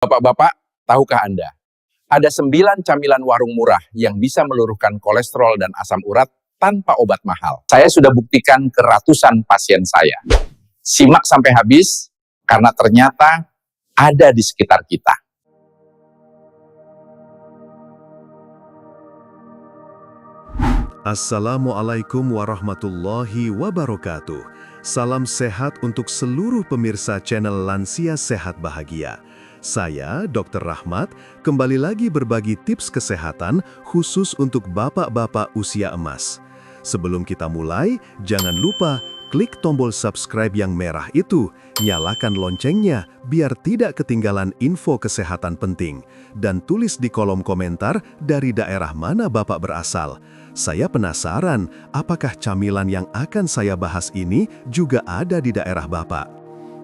Bapak-bapak, tahukah Anda? Ada 9 camilan warung murah yang bisa meluruskan kolesterol dan asam urat tanpa obat mahal. Saya sudah buktikan ke ratusan pasien saya. Simak sampai habis, karena ternyata ada di sekitar kita. Assalamualaikum warahmatullahi wabarakatuh. Salam sehat untuk seluruh pemirsa channel Lansia Sehat Bahagia. Saya, Dr. Rahmat, kembali lagi berbagi tips kesehatan khusus untuk bapak-bapak usia emas. Sebelum kita mulai, jangan lupa klik tombol subscribe yang merah itu, nyalakan loncengnya biar tidak ketinggalan info kesehatan penting, dan tulis di kolom komentar dari daerah mana Bapak berasal. Saya penasaran, apakah camilan yang akan saya bahas ini juga ada di daerah Bapak?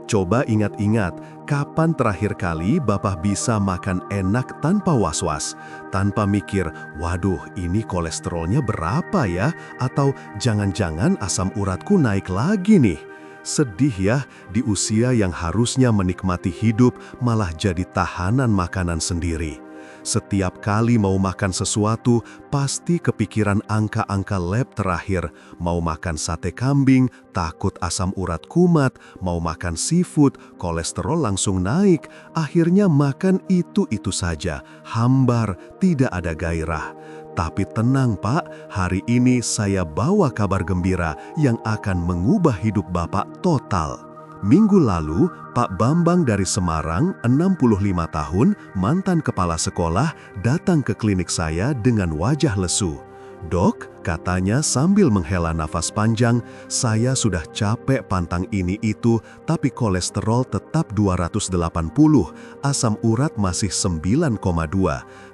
Coba ingat-ingat, kapan terakhir kali Bapak bisa makan enak tanpa was-was, tanpa mikir, waduh ini kolesterolnya berapa ya? Atau jangan-jangan asam uratku naik lagi nih. Sedih ya, di usia yang harusnya menikmati hidup malah jadi tahanan makanan sendiri. Setiap kali mau makan sesuatu, pasti kepikiran angka-angka lab terakhir. Mau makan sate kambing, takut asam urat kumat. Mau makan seafood, kolesterol langsung naik. Akhirnya makan itu-itu saja, hambar, tidak ada gairah. Tapi tenang Pak, hari ini saya bawa kabar gembira yang akan mengubah hidup Bapak total. Minggu lalu, Pak Bambang dari Semarang, 65 tahun, mantan kepala sekolah, datang ke klinik saya dengan wajah lesu. Dok, katanya sambil menghela nafas panjang, saya sudah capek pantang ini itu, tapi kolesterol tetap 280, asam urat masih 9,2.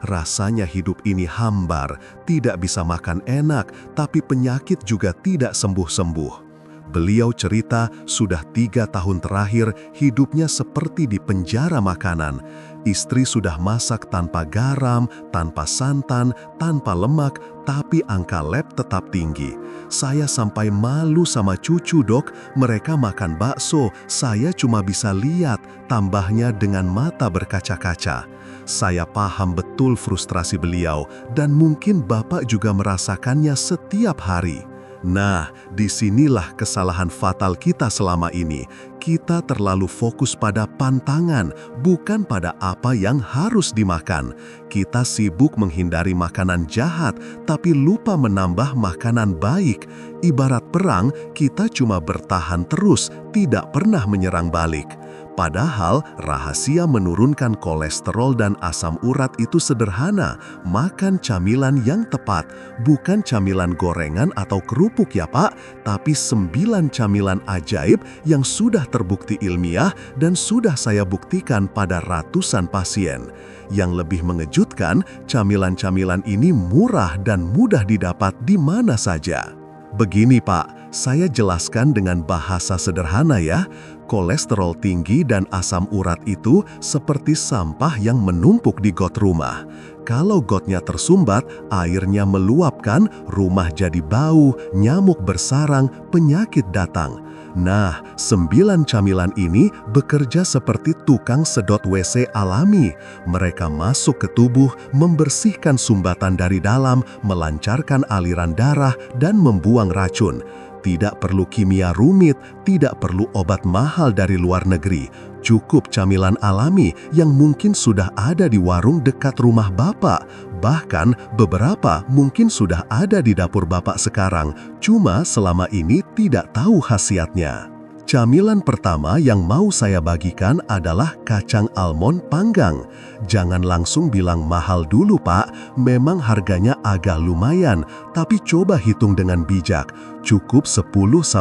Rasanya hidup ini hambar, tidak bisa makan enak, tapi penyakit juga tidak sembuh-sembuh. Beliau cerita sudah 3 tahun terakhir hidupnya seperti di penjara makanan. Istri sudah masak tanpa garam, tanpa santan, tanpa lemak, tapi angka lab tetap tinggi. Saya sampai malu sama cucu dok, mereka makan bakso, saya cuma bisa lihat, tambahnya dengan mata berkaca-kaca. Saya paham betul frustrasi beliau dan mungkin Bapak juga merasakannya setiap hari. Nah, disinilah kesalahan fatal kita selama ini. Kita terlalu fokus pada pantangan, bukan pada apa yang harus dimakan. Kita sibuk menghindari makanan jahat, tapi lupa menambah makanan baik. Ibarat perang, kita cuma bertahan terus, tidak pernah menyerang balik. Padahal rahasia menurunkan kolesterol dan asam urat itu sederhana, makan camilan yang tepat, bukan camilan gorengan atau kerupuk ya Pak, tapi 9 camilan ajaib yang sudah terbukti ilmiah dan sudah saya buktikan pada ratusan pasien. Yang lebih mengejutkan, camilan-camilan ini murah dan mudah didapat di mana saja. Begini Pak, saya jelaskan dengan bahasa sederhana ya. Kolesterol tinggi dan asam urat itu seperti sampah yang menumpuk di got rumah. Kalau gotnya tersumbat, airnya meluapkan, rumah jadi bau, nyamuk bersarang, penyakit datang. Nah, 9 camilan ini bekerja seperti tukang sedot WC alami. Mereka masuk ke tubuh, membersihkan sumbatan dari dalam, melancarkan aliran darah, dan membuang racun. Tidak perlu kimia rumit, tidak perlu obat mahal dari luar negeri. Cukup camilan alami yang mungkin sudah ada di warung dekat rumah Bapak. Bahkan beberapa mungkin sudah ada di dapur Bapak sekarang, cuma selama ini tidak tahu khasiatnya. Camilan pertama yang mau saya bagikan adalah kacang almond panggang. Jangan langsung bilang mahal dulu Pak, memang harganya agak lumayan, tapi coba hitung dengan bijak. Cukup 10-15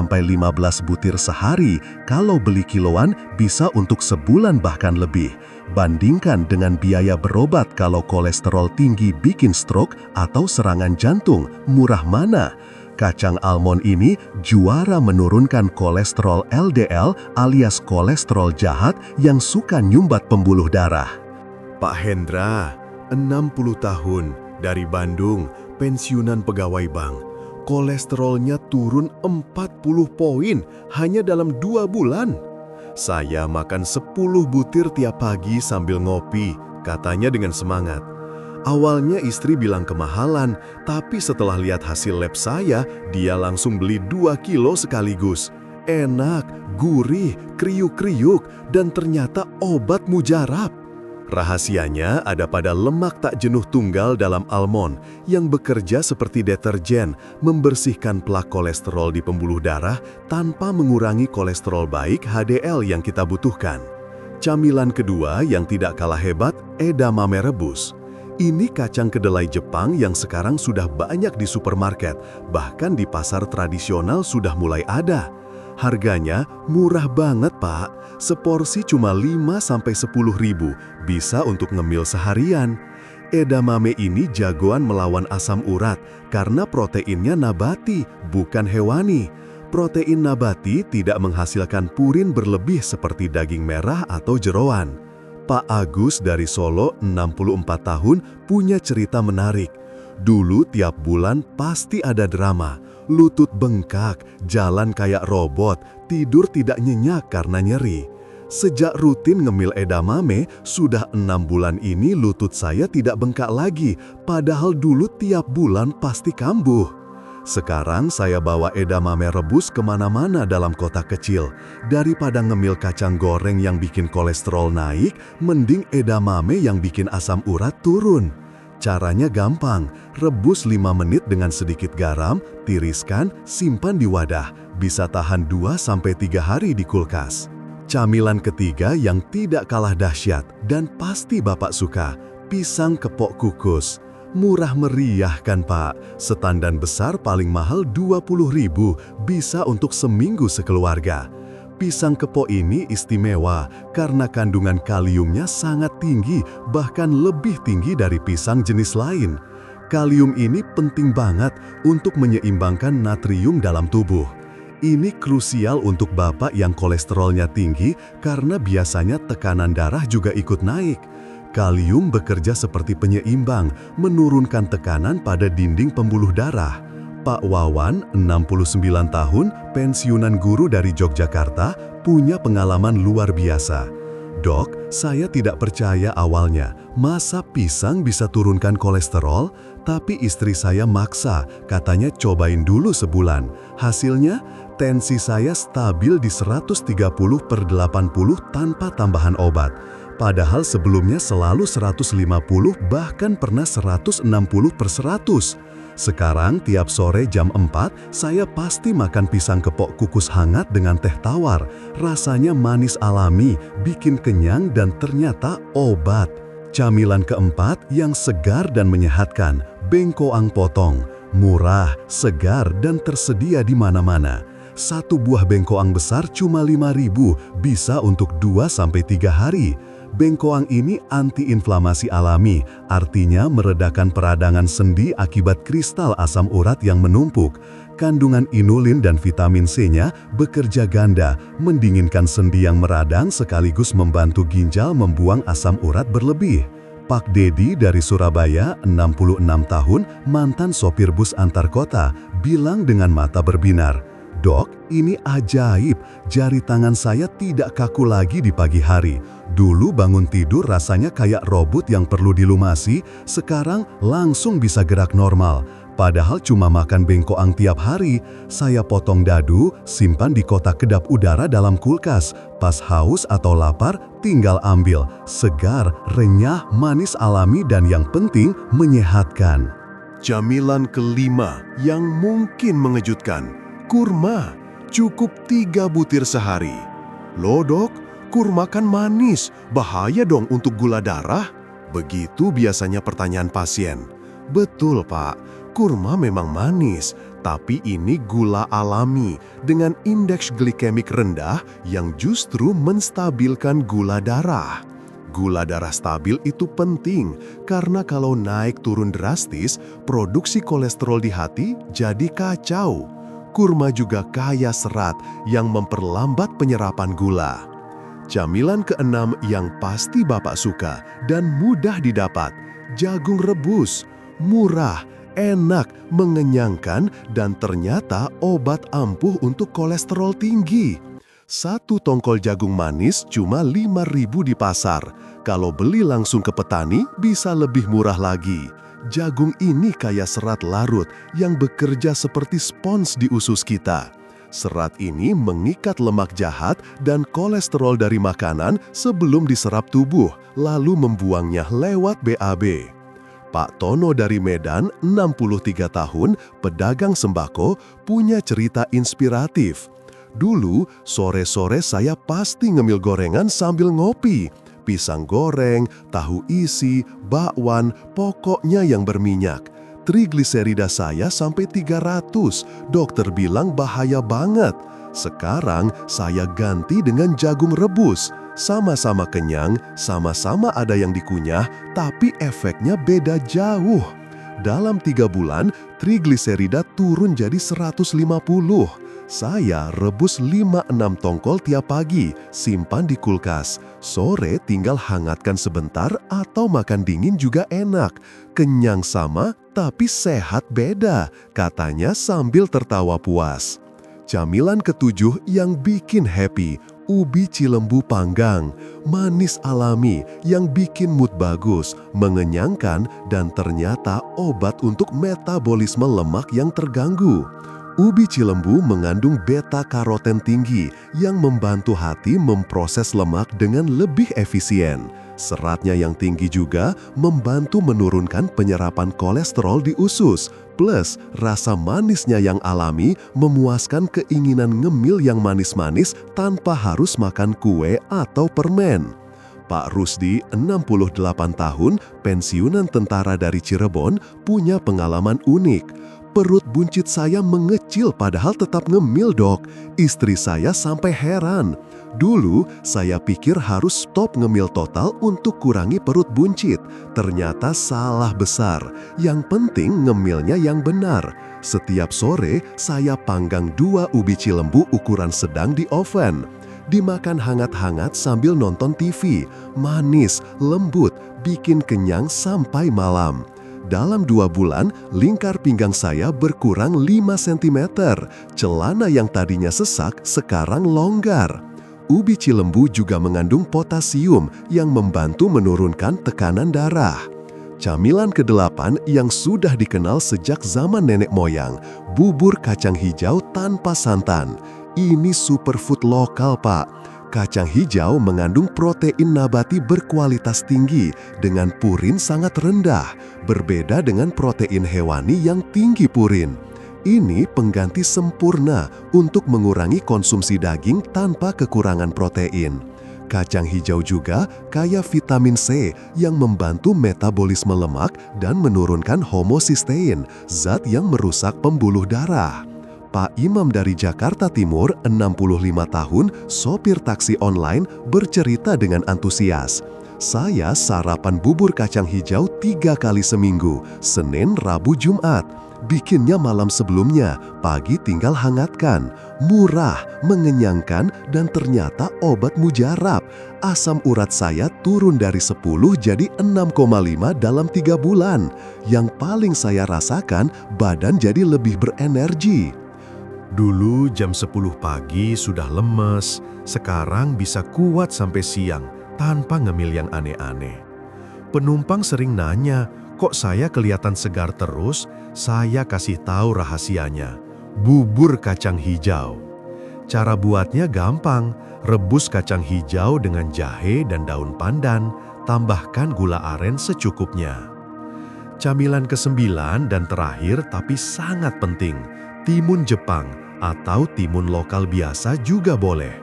butir sehari, kalau beli kiloan bisa untuk sebulan bahkan lebih. Bandingkan dengan biaya berobat kalau kolesterol tinggi bikin stroke atau serangan jantung, murah mana? Kacang almond ini juara menurunkan kolesterol LDL alias kolesterol jahat yang suka nyumbat pembuluh darah. Pak Hendra, 60 tahun, dari Bandung, pensiunan pegawai bank. Kolesterolnya turun 40 poin hanya dalam 2 bulan. Saya makan 10 butir tiap pagi sambil ngopi, katanya dengan semangat. Awalnya istri bilang kemahalan, tapi setelah lihat hasil lab saya, dia langsung beli 2 kilo sekaligus. Enak, gurih, kriuk-kriuk, dan ternyata obat mujarab. Rahasianya ada pada lemak tak jenuh tunggal dalam almond yang bekerja seperti deterjen, membersihkan plak kolesterol di pembuluh darah tanpa mengurangi kolesterol baik HDL yang kita butuhkan. Camilan kedua yang tidak kalah hebat, edamame rebus. Ini kacang kedelai Jepang yang sekarang sudah banyak di supermarket, bahkan di pasar tradisional sudah mulai ada. Harganya murah banget, Pak. Seporsi cuma 5-10 ribu, bisa untuk ngemil seharian. Edamame ini jagoan melawan asam urat karena proteinnya nabati, bukan hewani. Protein nabati tidak menghasilkan purin berlebih seperti daging merah atau jeroan. Pak Agus dari Solo, 64 tahun, punya cerita menarik. Dulu tiap bulan pasti ada drama. Lutut bengkak, jalan kayak robot, tidur tidak nyenyak karena nyeri. Sejak rutin ngemil edamame, sudah 6 bulan ini lutut saya tidak bengkak lagi, padahal dulu tiap bulan pasti kambuh. Sekarang saya bawa edamame rebus kemana-mana dalam kota kecil. Daripada ngemil kacang goreng yang bikin kolesterol naik, mending edamame yang bikin asam urat turun. Caranya gampang, rebus 5 menit dengan sedikit garam, tiriskan, simpan di wadah. Bisa tahan 2-3 hari di kulkas. Camilan ketiga yang tidak kalah dahsyat dan pasti Bapak suka, pisang kepok kukus. Murah meriah kan Pak? Setandan besar paling mahal 20.000, bisa untuk seminggu sekeluarga. Pisang kepok ini istimewa karena kandungan kaliumnya sangat tinggi, bahkan lebih tinggi dari pisang jenis lain. Kalium ini penting banget untuk menyeimbangkan natrium dalam tubuh. Ini krusial untuk Bapak yang kolesterolnya tinggi karena biasanya tekanan darah juga ikut naik. Kalium bekerja seperti penyeimbang, menurunkan tekanan pada dinding pembuluh darah. Pak Wawan, 69 tahun, pensiunan guru dari Yogyakarta, punya pengalaman luar biasa. Dok, saya tidak percaya awalnya, masa pisang bisa turunkan kolesterol? Tapi istri saya maksa, katanya cobain dulu sebulan. Hasilnya, tensi saya stabil di 130/80 tanpa tambahan obat. Padahal sebelumnya selalu 150, bahkan pernah 160/100. Sekarang tiap sore jam 4, saya pasti makan pisang kepok kukus hangat dengan teh tawar. Rasanya manis alami, bikin kenyang dan ternyata obat. Camilan keempat yang segar dan menyehatkan, bengkoang potong. Murah, segar dan tersedia di mana-mana. Satu buah bengkoang besar cuma 5.000, bisa untuk 2-3 hari. Bengkoang ini antiinflamasi alami, artinya meredakan peradangan sendi akibat kristal asam urat yang menumpuk. Kandungan inulin dan vitamin C-nya bekerja ganda, mendinginkan sendi yang meradang sekaligus membantu ginjal membuang asam urat berlebih. Pak Dedi dari Surabaya, 66 tahun, mantan sopir bus antar kota, bilang dengan mata berbinar, "Dok, ini ajaib, jari tangan saya tidak kaku lagi di pagi hari. Dulu bangun tidur rasanya kayak robot yang perlu dilumasi, sekarang langsung bisa gerak normal. Padahal cuma makan bengkoang tiap hari. Saya potong dadu, simpan di kotak kedap udara dalam kulkas. Pas haus atau lapar, tinggal ambil. Segar, renyah, manis alami dan yang penting menyehatkan." Camilan kelima yang mungkin mengejutkan, kurma. Cukup 3 butir sehari. Loh dok, kurma kan manis, bahaya dong untuk gula darah? Begitu biasanya pertanyaan pasien. Betul Pak, kurma memang manis, tapi ini gula alami dengan indeks glikemik rendah yang justru menstabilkan gula darah. Gula darah stabil itu penting karena kalau naik turun drastis, produksi kolesterol di hati jadi kacau. Kurma juga kaya serat yang memperlambat penyerapan gula. Camilan keenam yang pasti Bapak suka dan mudah didapat, jagung rebus. Murah, enak, mengenyangkan, dan ternyata obat ampuh untuk kolesterol tinggi. Satu tongkol jagung manis cuma 5.000 di pasar. Kalau beli langsung ke petani, bisa lebih murah lagi. Jagung ini kaya serat larut yang bekerja seperti spons di usus kita. Serat ini mengikat lemak jahat dan kolesterol dari makanan sebelum diserap tubuh, lalu membuangnya lewat BAB. Pak Tono dari Medan, 63 tahun, pedagang sembako, punya cerita inspiratif. Dulu, sore-sore saya pasti ngemil gorengan sambil ngopi. Pisang goreng, tahu isi, bakwan, pokoknya yang berminyak. Trigliserida saya sampai 300, dokter bilang bahaya banget. Sekarang saya ganti dengan jagung rebus. Sama-sama kenyang, sama-sama ada yang dikunyah, tapi efeknya beda jauh. Dalam 3 bulan, trigliserida turun jadi 150. Saya rebus 5-6 tongkol tiap pagi, simpan di kulkas. Sore tinggal hangatkan sebentar atau makan dingin juga enak. Kenyang sama, tapi sehat beda, katanya sambil tertawa puas. Camilan ketujuh yang bikin happy, ubi cilembu panggang, manis alami yang bikin mood bagus, mengenyangkan, dan ternyata obat untuk metabolisme lemak yang terganggu. Ubi cilembu mengandung beta-karoten tinggi yang membantu hati memproses lemak dengan lebih efisien. Seratnya yang tinggi juga membantu menurunkan penyerapan kolesterol di usus. Plus, rasa manisnya yang alami memuaskan keinginan ngemil yang manis-manis tanpa harus makan kue atau permen. Pak Rusdi, 68 tahun, pensiunan tentara dari Cirebon, punya pengalaman unik. Perut buncit saya mengecil padahal tetap ngemil, Dok. Istri saya sampai heran. Dulu saya pikir harus stop ngemil total untuk kurangi perut buncit. Ternyata salah besar. Yang penting ngemilnya yang benar. Setiap sore saya panggang 2 ubi cilembu ukuran sedang di oven. Dimakan hangat-hangat sambil nonton TV. Manis, lembut, bikin kenyang sampai malam. Dalam 2 bulan, lingkar pinggang saya berkurang 5 cm. Celana yang tadinya sesak sekarang longgar. Ubi cilembu juga mengandung potasium yang membantu menurunkan tekanan darah. Camilan ke-8 yang sudah dikenal sejak zaman nenek moyang, bubur kacang hijau tanpa santan. Ini superfood lokal, Pak. Kacang hijau mengandung protein nabati berkualitas tinggi dengan purin sangat rendah, berbeda dengan protein hewani yang tinggi purin. Ini pengganti sempurna untuk mengurangi konsumsi daging tanpa kekurangan protein. Kacang hijau juga kaya vitamin C yang membantu metabolisme lemak dan menurunkan homocysteine, zat yang merusak pembuluh darah. Pak Imam dari Jakarta Timur, 65 tahun, sopir taksi online, bercerita dengan antusias. Saya sarapan bubur kacang hijau 3 kali seminggu, Senin, Rabu, Jumat. Bikinnya malam sebelumnya, pagi tinggal hangatkan. Murah, mengenyangkan, dan ternyata obat mujarab. Asam urat saya turun dari 10 jadi 6,5 dalam 3 bulan. Yang paling saya rasakan, badan jadi lebih berenergi. Dulu jam 10 pagi sudah lemes, sekarang bisa kuat sampai siang tanpa ngemil yang aneh-aneh. Penumpang sering nanya, kok saya kelihatan segar terus? Saya kasih tahu rahasianya, bubur kacang hijau. Cara buatnya gampang, rebus kacang hijau dengan jahe dan daun pandan, tambahkan gula aren secukupnya. Camilan ke-9 dan terakhir tapi sangat penting, timun Jepang atau timun lokal biasa juga boleh.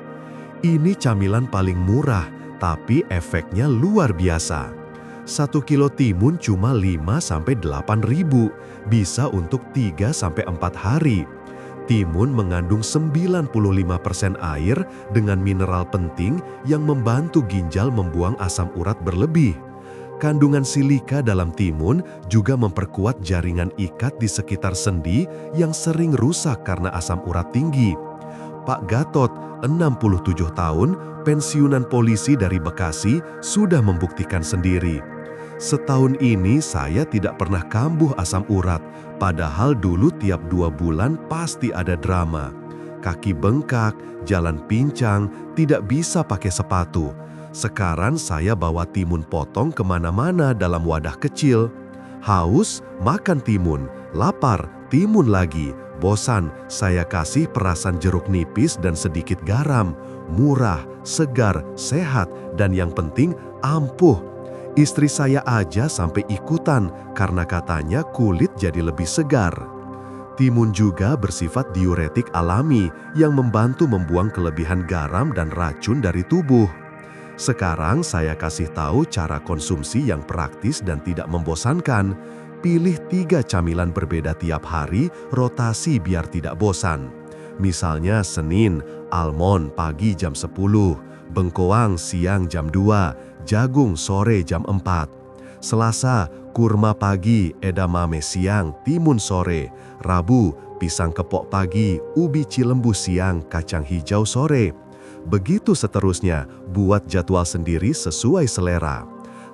Ini camilan paling murah, tapi efeknya luar biasa. 1 kilo timun cuma 5-8 ribu, bisa untuk 3-4 hari. Timun mengandung 95% air dengan mineral penting yang membantu ginjal membuang asam urat berlebih. Kandungan silika dalam timun juga memperkuat jaringan ikat di sekitar sendi yang sering rusak karena asam urat tinggi. Pak Gatot, 67 tahun, pensiunan polisi dari Bekasi, sudah membuktikan sendiri. Setahun ini saya tidak pernah kambuh asam urat, padahal dulu tiap 2 bulan pasti ada drama. kaki bengkak, jalan pincang, tidak bisa pakai sepatu. Sekarang saya bawa timun potong kemana-mana dalam wadah kecil. Haus, makan timun. Lapar, timun lagi. Bosan, saya kasih perasan jeruk nipis dan sedikit garam. Murah, segar, sehat, dan yang penting ampuh. Istri saya aja sampai ikutan karena katanya kulit jadi lebih segar. Timun juga bersifat diuretik alami yang membantu membuang kelebihan garam dan racun dari tubuh. Sekarang saya kasih tahu cara konsumsi yang praktis dan tidak membosankan. Pilih 3 camilan berbeda tiap hari, rotasi biar tidak bosan. Misalnya Senin, almond pagi jam 10, bengkoang siang jam 2, jagung sore jam 4. Selasa, kurma pagi, edamame siang, timun sore. Rabu, pisang kepok pagi, ubi cilembu siang, kacang hijau sore. Begitu seterusnya, buat jadwal sendiri sesuai selera.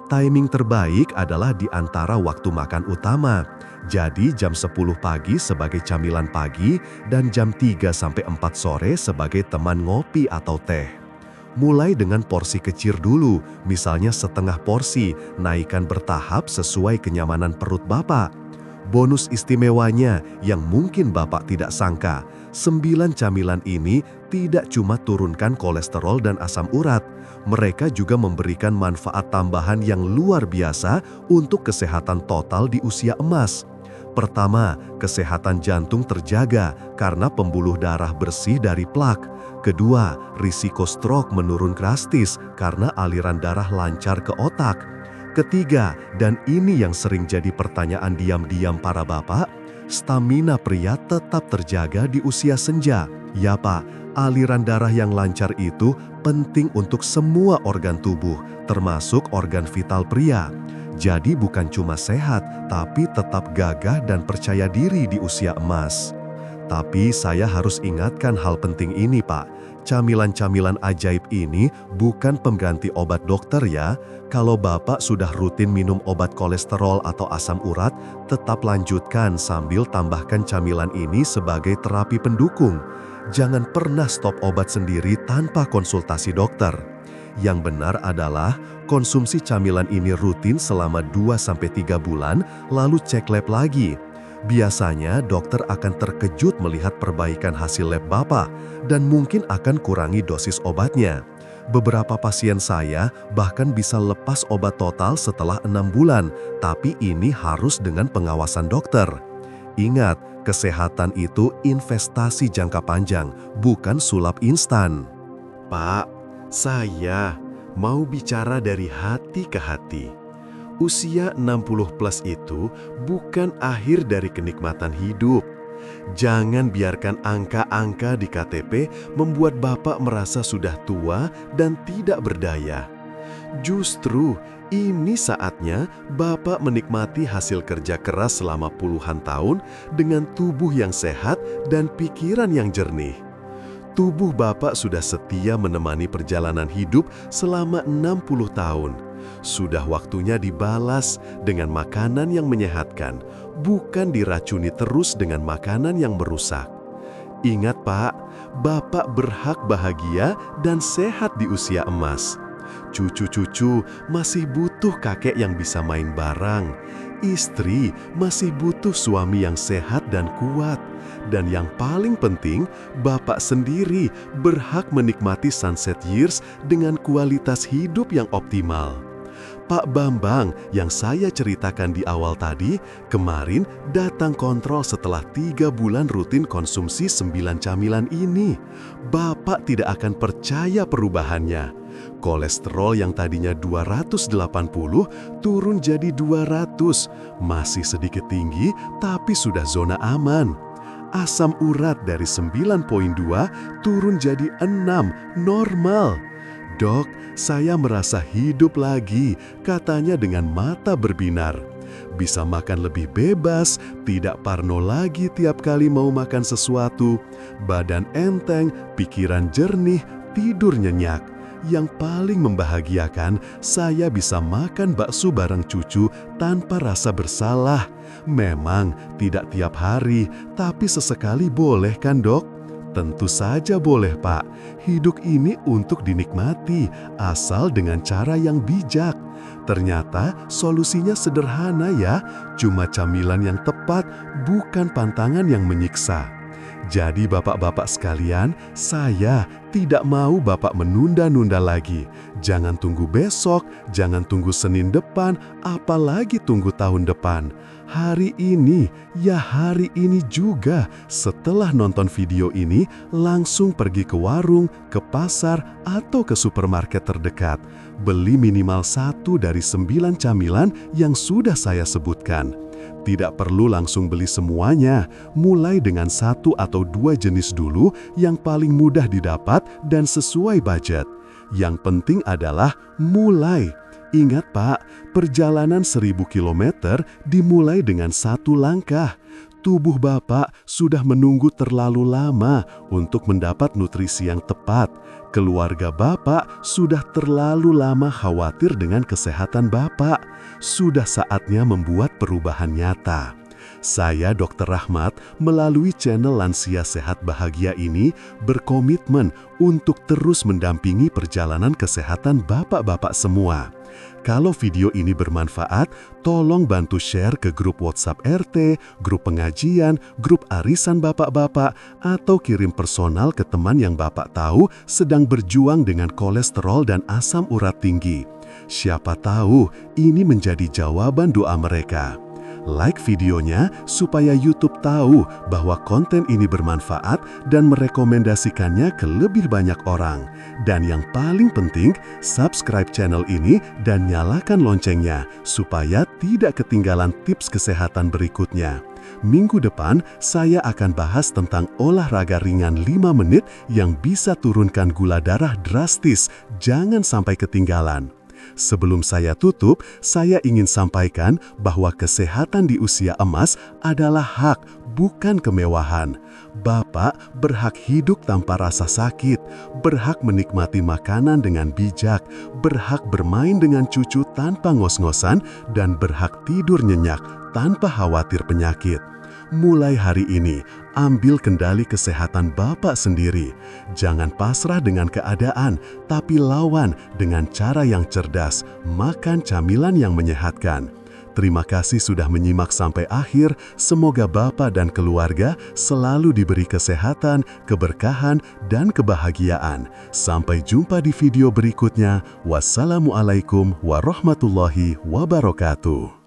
Timing terbaik adalah di antara waktu makan utama. Jadi jam 10 pagi sebagai camilan pagi dan jam 3-4 sore sebagai teman ngopi atau teh. Mulai dengan porsi kecil dulu, misalnya setengah porsi, naikkan bertahap sesuai kenyamanan perut Bapak. Bonus istimewanya yang mungkin Bapak tidak sangka, 9 camilan ini tidak cuma turunkan kolesterol dan asam urat, mereka juga memberikan manfaat tambahan yang luar biasa untuk kesehatan total di usia emas. Pertama, kesehatan jantung terjaga karena pembuluh darah bersih dari plak. Kedua, risiko stroke menurun drastis karena aliran darah lancar ke otak. Ketiga, dan ini yang sering jadi pertanyaan diam-diam para bapak, stamina pria tetap terjaga di usia senja. Ya Pak, aliran darah yang lancar itu penting untuk semua organ tubuh, termasuk organ vital pria. Jadi bukan cuma sehat, tapi tetap gagah dan percaya diri di usia emas. Tapi saya harus ingatkan hal penting ini Pak, camilan-camilan ajaib ini bukan pengganti obat dokter ya. Kalau Bapak sudah rutin minum obat kolesterol atau asam urat, tetap lanjutkan sambil tambahkan camilan ini sebagai terapi pendukung. Jangan pernah stop obat sendiri tanpa konsultasi dokter. Yang benar adalah konsumsi camilan ini rutin selama 2-3 bulan, lalu cek lab lagi. Biasanya dokter akan terkejut melihat perbaikan hasil lab Bapak dan mungkin akan kurangi dosis obatnya. Beberapa pasien saya bahkan bisa lepas obat total setelah 6 bulan, tapi ini harus dengan pengawasan dokter. Ingat, kesehatan itu investasi jangka panjang, bukan sulap instan. Pak, saya mau bicara dari hati ke hati. Usia 60 plus itu bukan akhir dari kenikmatan hidup. Jangan biarkan angka-angka di KTP membuat Bapak merasa sudah tua dan tidak berdaya. Justru ini saatnya Bapak menikmati hasil kerja keras selama puluhan tahun dengan tubuh yang sehat dan pikiran yang jernih. Tubuh Bapak sudah setia menemani perjalanan hidup selama 60 tahun. Sudah waktunya dibalas dengan makanan yang menyehatkan, bukan diracuni terus dengan makanan yang merusak. Ingat Pak, Bapak berhak bahagia dan sehat di usia emas. Cucu-cucu masih butuh kakek yang bisa main bareng. Istri masih butuh suami yang sehat dan kuat. Dan yang paling penting, Bapak sendiri berhak menikmati sunset years dengan kualitas hidup yang optimal. Pak Bambang yang saya ceritakan di awal tadi, kemarin datang kontrol setelah 3 bulan rutin konsumsi 9 camilan ini. Bapak tidak akan percaya perubahannya. Kolesterol yang tadinya 280 turun jadi 200, masih sedikit tinggi tapi sudah zona aman. Asam urat dari 9,2 turun jadi 6, normal. Dok, saya merasa hidup lagi, katanya dengan mata berbinar. Bisa makan lebih bebas, tidak parno lagi tiap kali mau makan sesuatu. Badan enteng, pikiran jernih, tidur nyenyak. Yang paling membahagiakan, saya bisa makan bakso bareng cucu tanpa rasa bersalah. Memang tidak tiap hari, tapi sesekali boleh kan dok? Tentu saja boleh, Pak. Hidup ini untuk dinikmati, asal dengan cara yang bijak. Ternyata solusinya sederhana ya, cuma camilan yang tepat, bukan pantangan yang menyiksa. Jadi bapak-bapak sekalian, saya tidak mau Bapak menunda-nunda lagi. Jangan tunggu besok, jangan tunggu Senin depan, apalagi tunggu tahun depan. Hari ini, ya hari ini juga, setelah nonton video ini, langsung pergi ke warung, ke pasar, atau ke supermarket terdekat. Beli minimal 1 dari 9 camilan yang sudah saya sebutkan. Tidak perlu langsung beli semuanya, mulai dengan 1 atau 2 jenis dulu yang paling mudah didapat dan sesuai budget. Yang penting adalah mulai. Ingat Pak, perjalanan 1000 km dimulai dengan 1 langkah. Tubuh Bapak sudah menunggu terlalu lama untuk mendapat nutrisi yang tepat. Keluarga Bapak sudah terlalu lama khawatir dengan kesehatan Bapak. Sudah saatnya membuat perubahan nyata. Saya Dr. Rahmat melalui channel Lansia Sehat Bahagia ini berkomitmen untuk terus mendampingi perjalanan kesehatan bapak-bapak semua. Kalau video ini bermanfaat, tolong bantu share ke grup WhatsApp RT, grup pengajian, grup arisan bapak-bapak, atau kirim personal ke teman yang Bapak tahu sedang berjuang dengan kolesterol dan asam urat tinggi. Siapa tahu ini menjadi jawaban doa mereka. Like videonya supaya YouTube tahu bahwa konten ini bermanfaat dan merekomendasikannya ke lebih banyak orang. Dan yang paling penting, subscribe channel ini dan nyalakan loncengnya supaya tidak ketinggalan tips kesehatan berikutnya. Minggu depan, saya akan bahas tentang olahraga ringan 5 menit yang bisa turunkan gula darah drastis. Jangan sampai ketinggalan. Sebelum saya tutup, saya ingin sampaikan bahwa kesehatan di usia emas adalah hak, bukan kemewahan. Bapak berhak hidup tanpa rasa sakit, berhak menikmati makanan dengan bijak, berhak bermain dengan cucu tanpa ngos-ngosan, dan berhak tidur nyenyak tanpa khawatir penyakit. Mulai hari ini, ambil kendali kesehatan Bapak sendiri. Jangan pasrah dengan keadaan, tapi lawan dengan cara yang cerdas. Makan camilan yang menyehatkan. Terima kasih sudah menyimak sampai akhir. Semoga Bapak dan keluarga selalu diberi kesehatan, keberkahan, dan kebahagiaan. Sampai jumpa di video berikutnya. Wassalamualaikum warahmatullahi wabarakatuh.